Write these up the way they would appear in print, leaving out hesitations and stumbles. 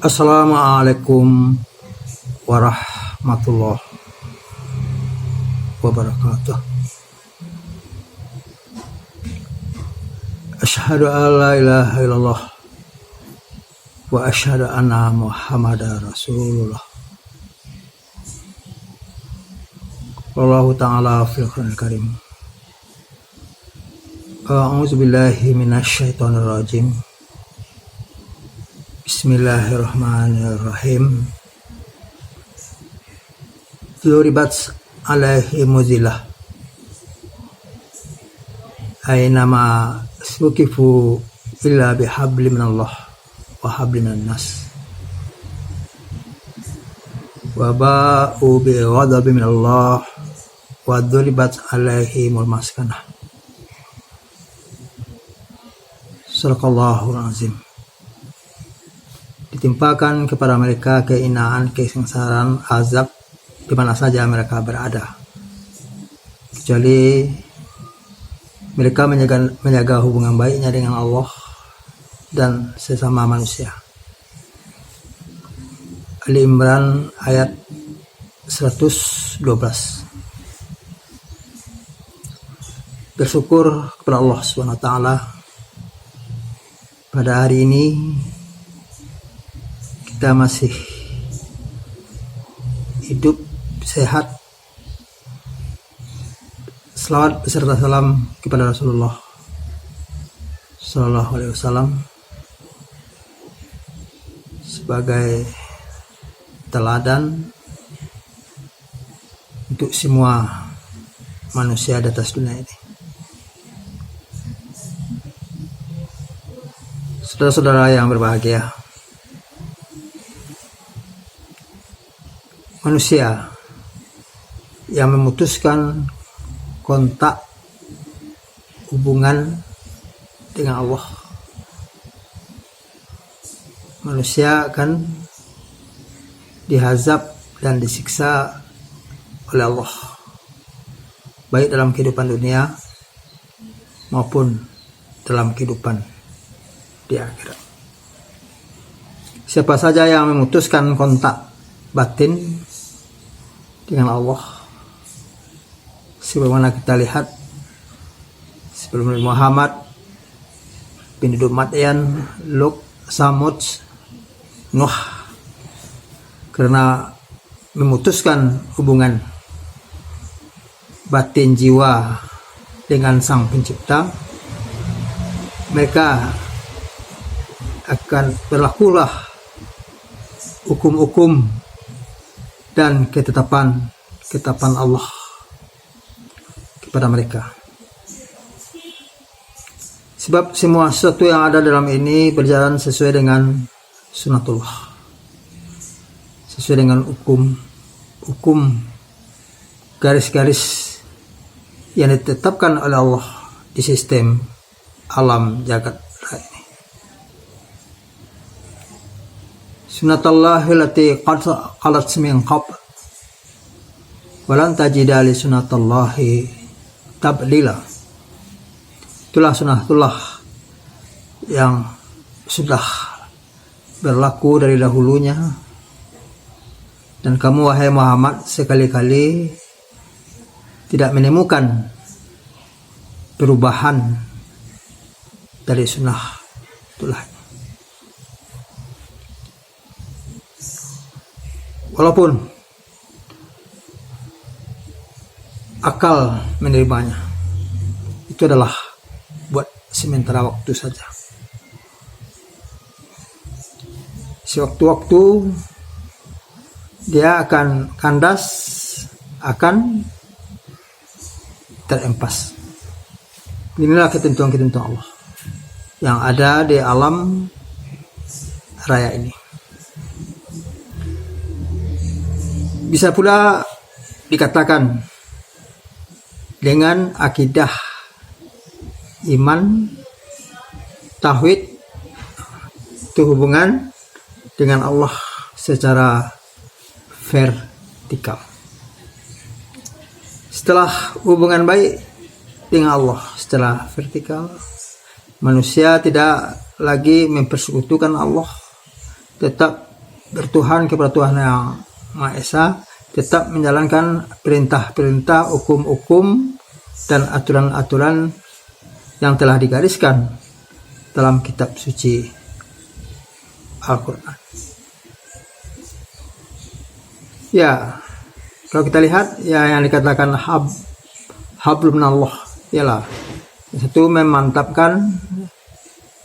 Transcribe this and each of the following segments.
Assalamualaikum warahmatullahi wabarakatuh. Asyhadu an la ilaha illallah wa asyhadu anna Muhammadar Rasulullah. Wallahu ta'ala fil Qur'anil Karim. A'udzu billahi minasyaitonir rajim. Bismillahirrahmanirrahim. Duribat alaihi muzillah aynama sukifu illa bihabli minallah wa habli minan nas wa ba'u bi ghadabi minallah wa duribat alaihimul maskanah. Sadaqallahul azim. Ditimpakan kepada mereka kehinaan, kesengsaraan, azab di mana saja mereka berada, kecuali mereka menjaga hubungan baiknya dengan Allah dan sesama manusia. Ali Imran ayat 112. Bersyukur kepada Allah SWT pada hari ini kita masih hidup, sehat. Selawat beserta salam kepada Rasulullah Sallallahu Alaihi Wasallam sebagai teladan untuk semua manusia di atas dunia ini. Saudara-saudara yang berbahagia, manusia yang memutuskan kontak hubungan dengan Allah, manusia akan dihazab dan disiksa oleh Allah, baik dalam kehidupan dunia maupun dalam kehidupan di akhirat. Siapa saja yang memutuskan kontak batin dengan Allah, sebagaimana kita lihat sebelum Muhammad, penduduk Madyan, Lut, Samud, Nuh, karena memutuskan hubungan batin jiwa dengan Sang Pencipta, mereka akan berlakulah hukum-hukum dan ketetapan Allah kepada mereka. Sebab semua sesuatu yang ada dalam ini berjalan sesuai dengan sunatullah, sesuai dengan hukum garis-garis yang ditetapkan oleh Allah di sistem alam jagat raya ini. Sunatullahi lati qad qalat min qabl walan tajida li sunatullahi tabdila. Itulah sunatullah yang sudah berlaku dari dahulunya, dan kamu wahai Muhammad sekali-kali tidak menemukan perubahan dari sunatullah. Walaupun akal menerimanya, itu adalah buat sementara waktu saja. Sewaktu-waktu dia akan kandas, akan terempas. Inilah ketentuan-ketentuan Allah yang ada di alam raya ini. Bisa pula dikatakan dengan akidah iman, tauhid, itu hubungan dengan Allah secara vertikal. Setelah hubungan baik dengan Allah secara vertikal, manusia tidak lagi mempersekutukan Allah, tetap bertuhan kepada Tuhan yang Maha Esa, tetap menjalankan perintah-perintah, hukum-hukum, dan aturan-aturan yang telah digariskan dalam kitab suci Al-Quran. Ya, kalau kita lihat ya yang dikatakan hablum minallah ialah satu, memantapkan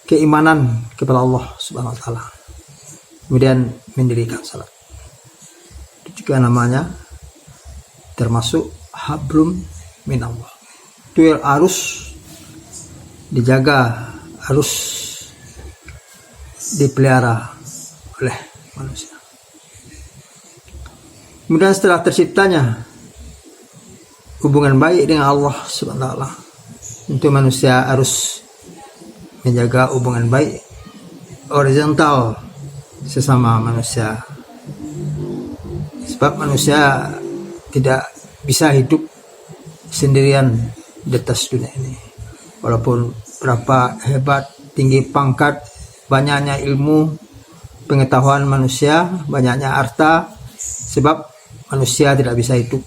keimanan kepada Allah Subhanahu wa taala. Kemudian mendirikan salat. Itu juga namanya termasuk hablum minallah. Itu yang harus dijaga, harus dipelihara oleh manusia. Kemudian setelah terciptanya hubungan baik dengan Allah Subhanahu wa taala, tentu manusia harus menjaga hubungan baik horizontal sesama manusia. Sebab manusia tidak bisa hidup sendirian di atas dunia ini. Walaupun berapa hebat, tinggi pangkat, banyaknya ilmu, pengetahuan manusia, banyaknya harta, sebab manusia tidak bisa hidup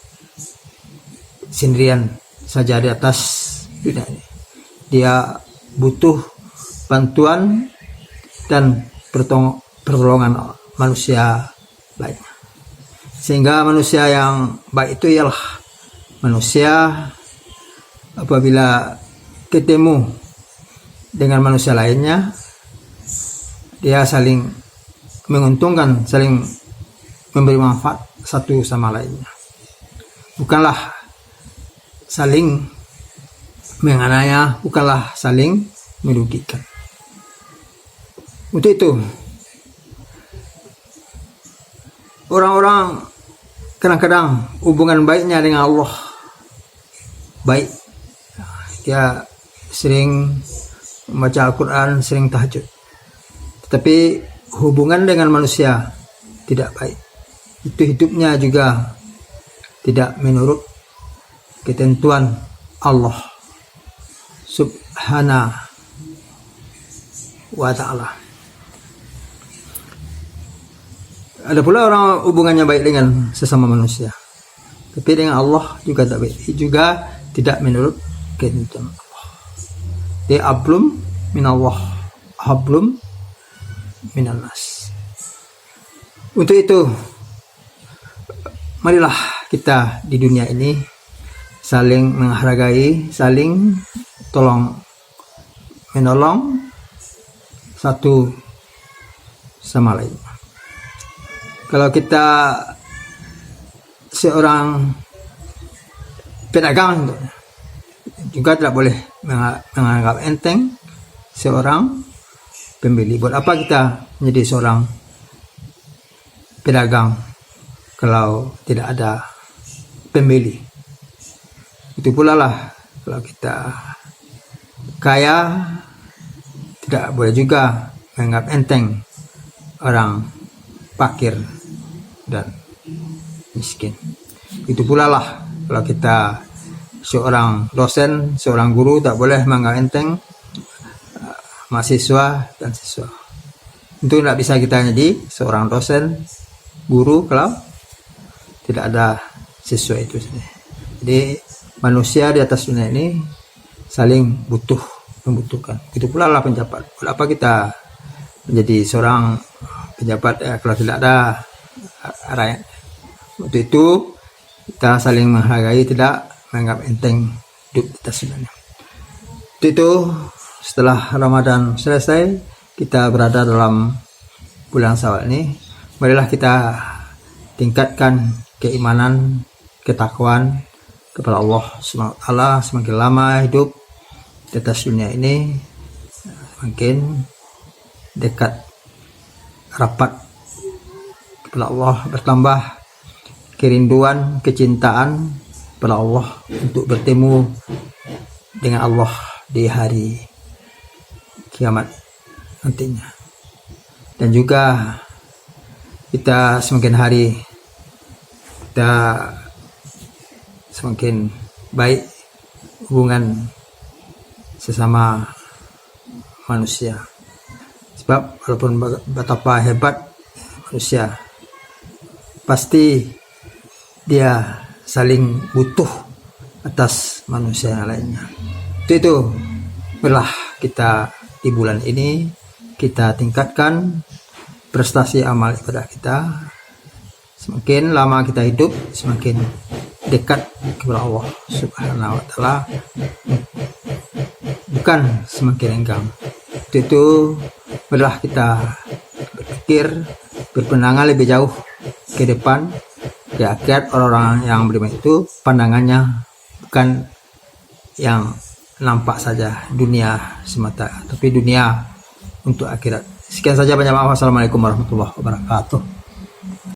sendirian saja di atas dunia ini. Dia butuh bantuan dan pertolongan manusia lainnya. Sehingga manusia yang baik itu ialah manusia apabila ketemu dengan manusia lainnya, dia saling menguntungkan, saling memberi manfaat satu sama lainnya. Bukanlah saling menganiaya, bukanlah saling merugikan. Untuk itu, orang-orang kadang-kadang hubungan baiknya dengan Allah baik. Dia sering membaca Al-Quran, sering tahajud. Tetapi hubungan dengan manusia tidak baik. Itu hidupnya juga tidak menurut ketentuan Allah Subhanahu wa ta'ala. Ada pula orang hubungannya baik dengan sesama manusia, tapi dengan Allah juga tak baik, juga tidak menurut ketentuan Allah. Dia hablum minallah, hablum minannas. Untuk itu, marilah kita di dunia ini saling menghargai, saling tolong menolong satu sama lain. Kalau kita seorang pedagang juga tidak boleh menganggap enteng seorang pembeli. Buat apa kita menjadi seorang pedagang kalau tidak ada pembeli? Itu pula lah kalau kita kaya, tidak boleh juga menganggap enteng orang fakir dan miskin. Itu pula lah kalau kita seorang dosen, seorang guru, tak boleh menganggap enteng mahasiswa dan siswa. Itu tidak bisa kita jadi seorang dosen, guru kalau tidak ada siswa itu sendiri. Jadi manusia di atas dunia ini saling membutuhkan. Itu pula lah penjabat. Kenapa kita menjadi seorang pejabat kalau tidak ada rakyat? Untuk itu kita saling menghargai, tidak menganggap enteng hidup di atas dunia. Untuk itu setelah Ramadan selesai, kita berada dalam bulan Syawal ini, marilah kita tingkatkan keimanan, ketakwaan kepada Allah Subhanahu wa taala. Semakin lama hidup di atas dunia ini, semakin dekat, rapat kepada Allah, bertambah kerinduan, kecintaan kepada Allah untuk bertemu dengan Allah di hari kiamat nantinya. Dan juga kita semakin hari kita semakin baik hubungan sesama manusia. Sebab walaupun betapa hebat manusia. Pasti dia saling butuh atas manusia yang lainnya. Itu belah kita di bulan ini, kita tingkatkan prestasi amal ibadah kita. Semakin lama kita hidup, semakin dekat kepada Allah Subhanahu wa taala, bukan semakin enggang. Itu belah kita berpikir, berpandangan lebih jauh ke depan, ke akhirat. Orang-orang yang beriman itu pandangannya bukan yang nampak saja dunia semata, tapi dunia untuk akhirat. Sekian saja, banyak maaf. Wassalamualaikum warahmatullahi wabarakatuh.